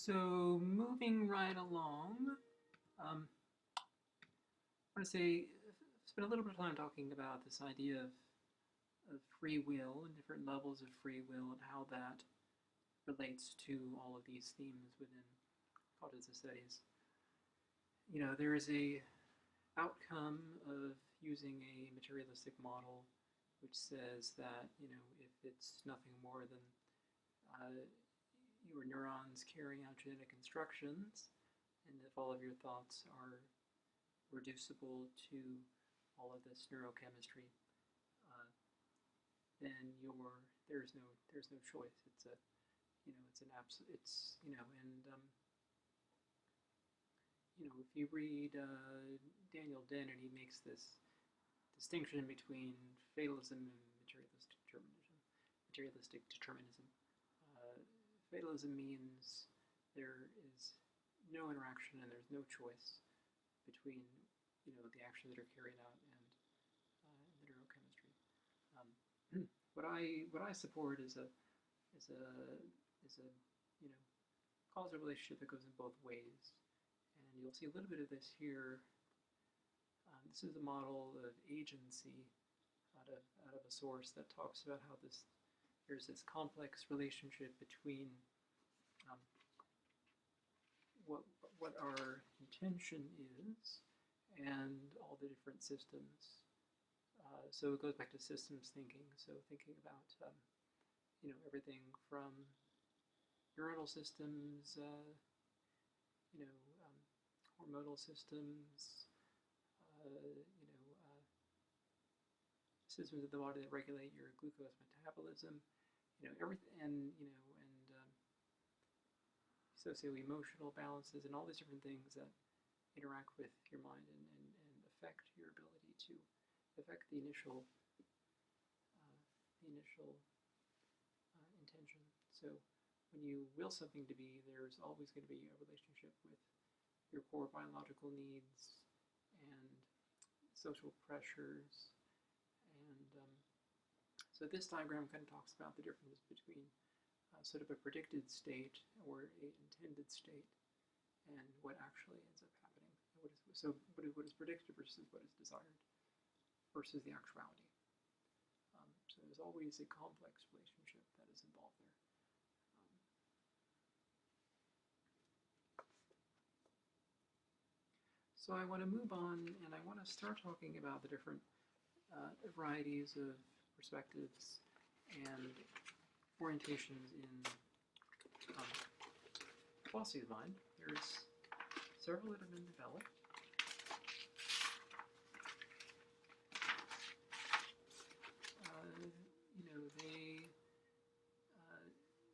So moving right along, I want to say, spend a little bit of time talking about this idea of free will and different levels of free will and how that relates to all of these themes within cognitive studies. There is a outcome of using a materialistic model which says that, if it's nothing more than your neurons carrying out genetic instructions, and if all of your thoughts are reducible to all of this neurochemistry, then there's no choice. It's an absolute. If you read Daniel Dennett, and he makes this distinction between fatalism and materialistic determinism. Fatalism means there is no interaction and there's no choice between the actions that are carried out and the neurochemistry. What I support is a causal relationship that goes in both ways, and you'll see a little bit of this here. This is a model of agency out of a source that talks about how there's this complex relationship between what our intention is and all the different systems. So it goes back to systems thinking. So thinking about everything from neuronal systems, hormonal systems, systems of the body that regulate your glucose metabolism, everything, and socio-emotional balances, and all these different things that interact with your mind and affect your ability to affect the initial intention. So when you will something to be, there's always going to be a relationship with your core biological needs and social pressures. And so this diagram kind of talks about the difference between sort of a predicted state or an intended state and what actually ends up happening. What is predicted versus what is desired versus the actuality. So there's always a complex relationship that is involved there. So I want to move on, and I want to start talking about the different varieties of perspectives and orientations in philosophy of mind. There's several that have been developed.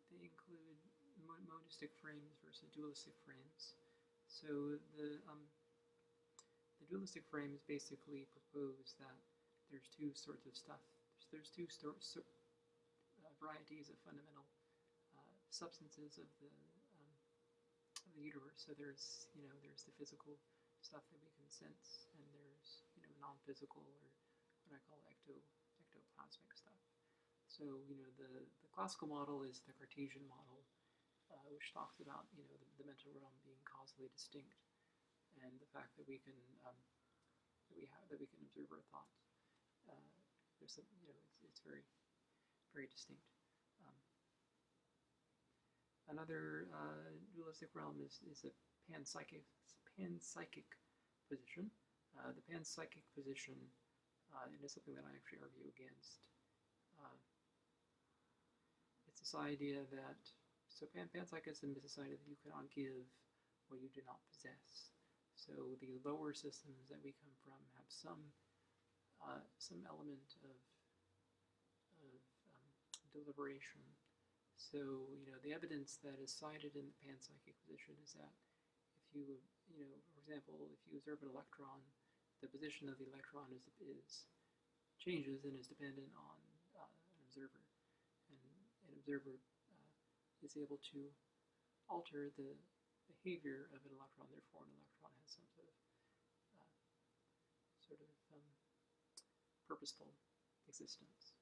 They include monistic frames versus dualistic frames. So the dualistic frames basically propose that there's two sorts of stuff. There's two varieties of fundamental substances of the universe. So there's the physical stuff that we can sense, and there's non-physical, or what I call ectoplasmic stuff. So the classical model is the Cartesian model, which talks about the mental realm being causally distinct, and the fact that we can observe our thoughts. There's some, it's very, very distinct. Another dualistic realm is a panpsychic position. The panpsychic position, and it's something that I actually argue against. It's this idea that panpsychism is this idea that you cannot give what you do not possess. So the lower systems that we come from have some element of deliberation. So the evidence that is cited in the panpsychic position is that if you for example, if you observe an electron, the position of the electron changes and is dependent on an observer, and an observer is able to alter the behavior of an electron. Therefore, an electron has some sort of purposeful existence.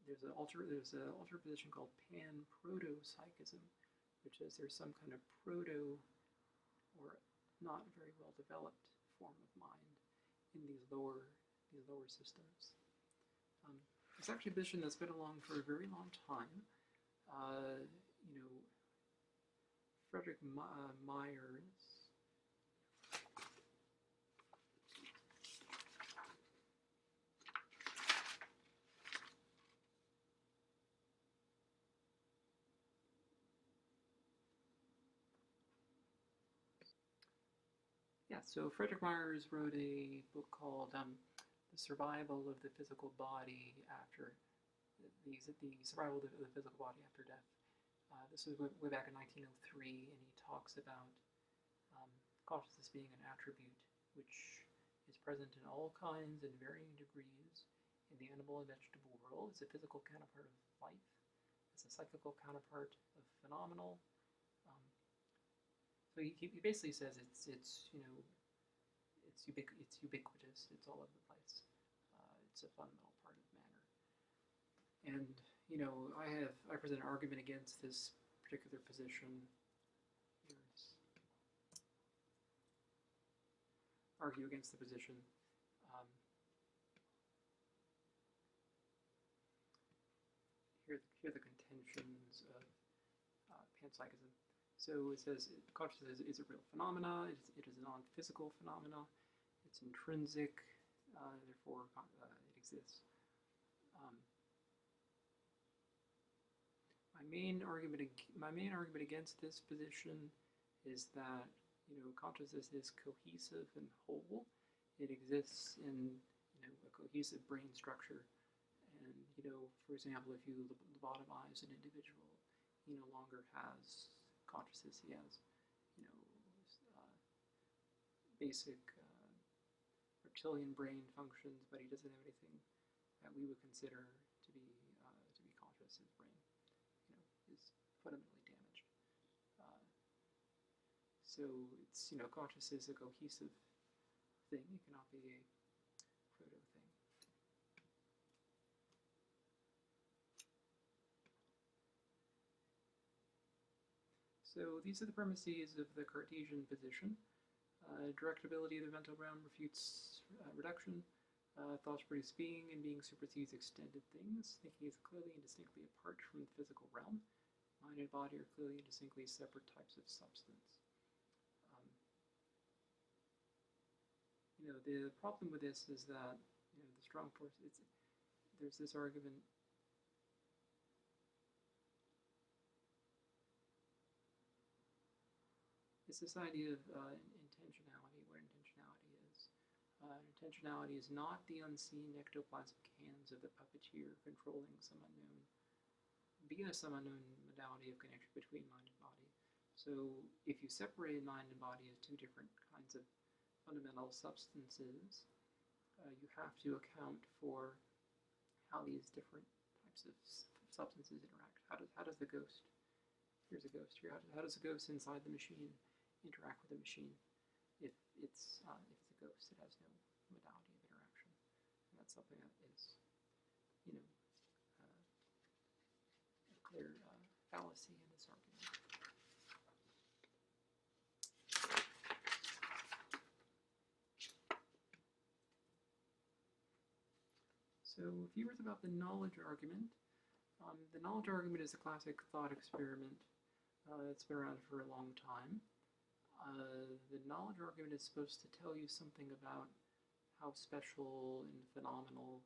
There's an alter position called pan-proto-psychism, which says there's some kind of proto or not very well developed form of mind in these lower systems. It's actually a position that's been along for a very long time. Frederick Myers. Yeah, so Frederick Myers wrote a book called The Survival of the Physical Body After the Survival of the Physical Body After Death. This was way back in 1903, and he talks about consciousness being an attribute which is present in all kinds and varying degrees in the animal and vegetable world. It's a physical counterpart of life. It's a psychical counterpart of phenomenal. So he basically says it's ubiquitous. It's all over the place. It's a fundamental part of matter. And I present an argument against this particular position. Argue against the position. Here are the contentions of panpsychism. So it says consciousness is a real phenomena. It is a non-physical phenomena. It's intrinsic, therefore it exists. My main argument against this position is that consciousness is cohesive and whole. It exists in a cohesive brain structure, and for example, if you lobotomize an individual, he no longer has consciousness. He has basic reptilian brain functions, but he doesn't have anything that we would consider to be conscious. His brain is fundamentally damaged. So it's consciousness is a cohesive thing. It cannot be a proto thing. So these are the premises of the Cartesian position. Directability of the mental realm refutes reduction. Thoughts produce being, and being supersedes extended things. Thinking is clearly and distinctly apart from the physical realm. Mind and body are clearly and distinctly separate types of substance. The problem with this is that the strong force. There's this argument. It's this idea of intentionality. What intentionality is? Intentionality is not the unseen ectoplasmic hands of the puppeteer controlling some unknown modality of connection between mind and body. So if you separate mind and body as two different kinds of fundamental substances, you have to account for how these different types of substances interact. How does the ghost? Here's a ghost here. How does the ghost inside the machine interact with the machine? If it's a ghost, it has no modality of interaction, and that's something that is, a clear fallacy in this argument. So a few words about the knowledge argument. The knowledge argument is a classic thought experiment. It's been around for a long time. The knowledge argument is supposed to tell you something about how special and phenomenal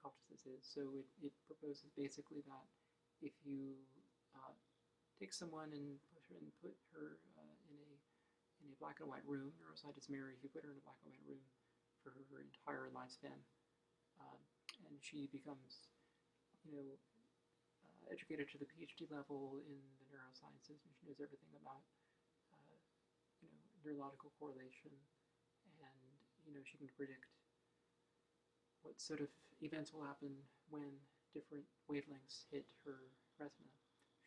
consciousness is. So it proposes basically that if you take someone and put her in a black and white room, neuroscientist Mary, if you put her in a black and white room for her entire lifespan, and she becomes, educated to the PhD level in the neurosciences, and she knows everything about, neurological correlation, and she can predict what sort of events will happen when different wavelengths hit her retina.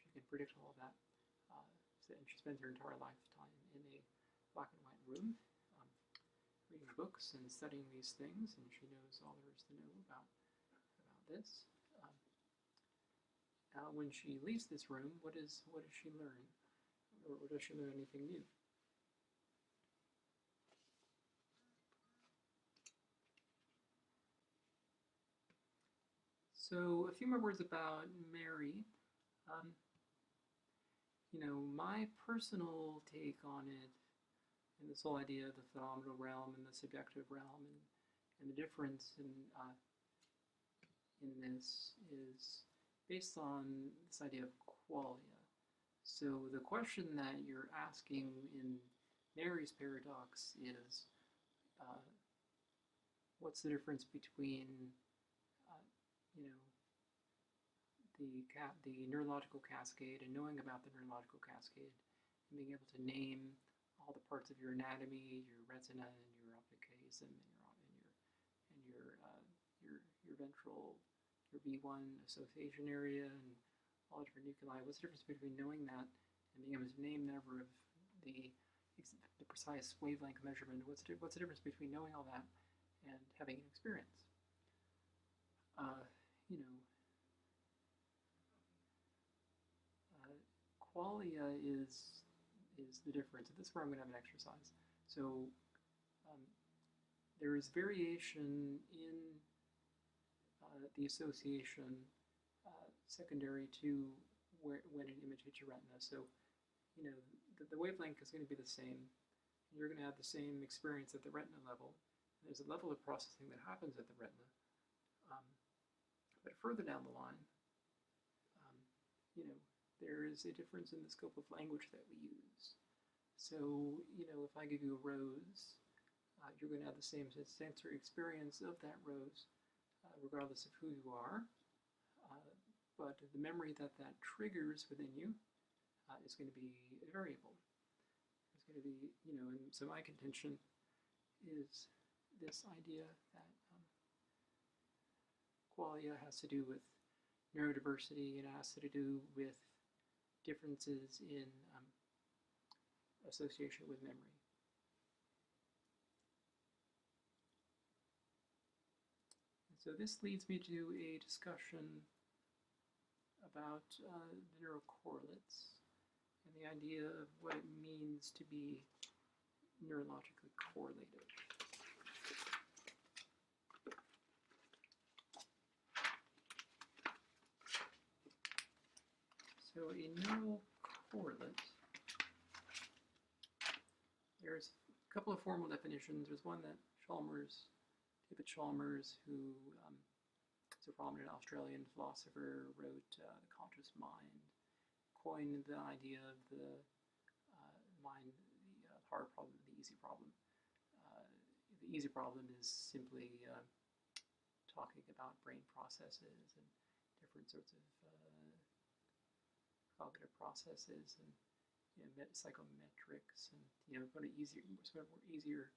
She can predict all of that, and she spends her entire lifetime in a black and white room. reading books and studying these things, and she knows all there is to know about this. When she leaves this room, what does she learn, or does she learn anything new? So a few more words about Mary. Um, my personal take on it, and this whole idea of the phenomenal realm and the subjective realm, and the difference in this is based on this idea of qualia. So the question that you're asking in Mary's paradox is, what's the difference between, you know, the neurological cascade and knowing about the neurological cascade and being able to name all the parts of your anatomy, your retina and your optic chiasm and your ventral, your V1 association area and all the different nuclei. What's the difference between knowing that and being able to name the number of the precise wavelength measurement? What's the difference between knowing all that and having an experience? Qualia is the difference. And this is where I'm going to have an exercise. So there is variation in the association secondary to when an image hits your retina. So the wavelength is going to be the same. You're going to have the same experience at the retina level. There's a level of processing that happens at the retina. But further down the line, there is a difference in the scope of language that we use. So, if I give you a rose, you're going to have the same sensory experience of that rose, regardless of who you are. But the memory that triggers within you is going to be variable. It's going to be, and so my contention is this idea that qualia has to do with neurodiversity, and it has to do with differences in association with memory. And so this leads me to a discussion about the neurocorrelates and the idea of what it means to be neurologically correlated. So a neural correlate, there's a couple of formal definitions. There's one that David Chalmers, who is a prominent Australian philosopher, wrote The Conscious Mind, coined the idea of the mind, the hard problem, the easy problem. The easy problem is simply talking about brain processes and different sorts of cognitive processes and psychometrics and sort of more easier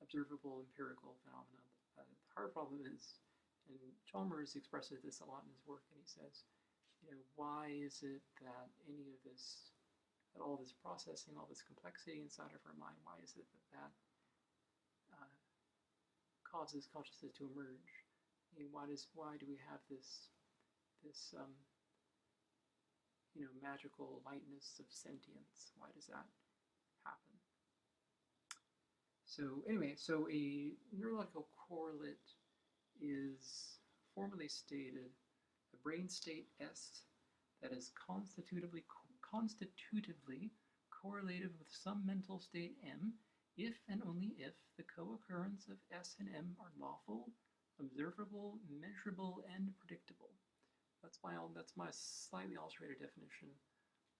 observable empirical phenomena. The hard problem is, and Chalmers expresses this a lot in his work, and he says, why is it that any of this, that all this processing, all this complexity inside of our mind, why is it that causes consciousness to emerge? And why do we have this magical lightness of sentience? Why does that happen? So anyway, so a neurological correlate is formally stated a brain state S that is constitutively correlated with some mental state M if and only if the co-occurrence of S and M are lawful, observable, measurable, and predictable. That's my slightly alterated definition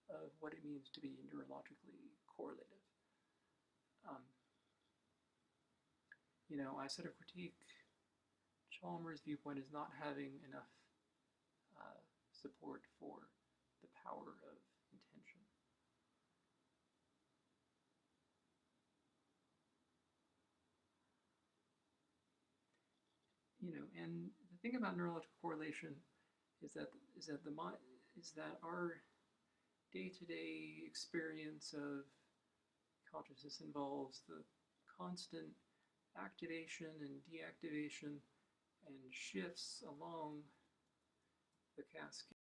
of what it means to be neurologically correlated. I sort of critique Chalmers' viewpoint as not having enough support for the power of intention. And the thing about neurological correlation is that our day-to-day experience of consciousness involves the constant activation and deactivation and shifts along the cascade.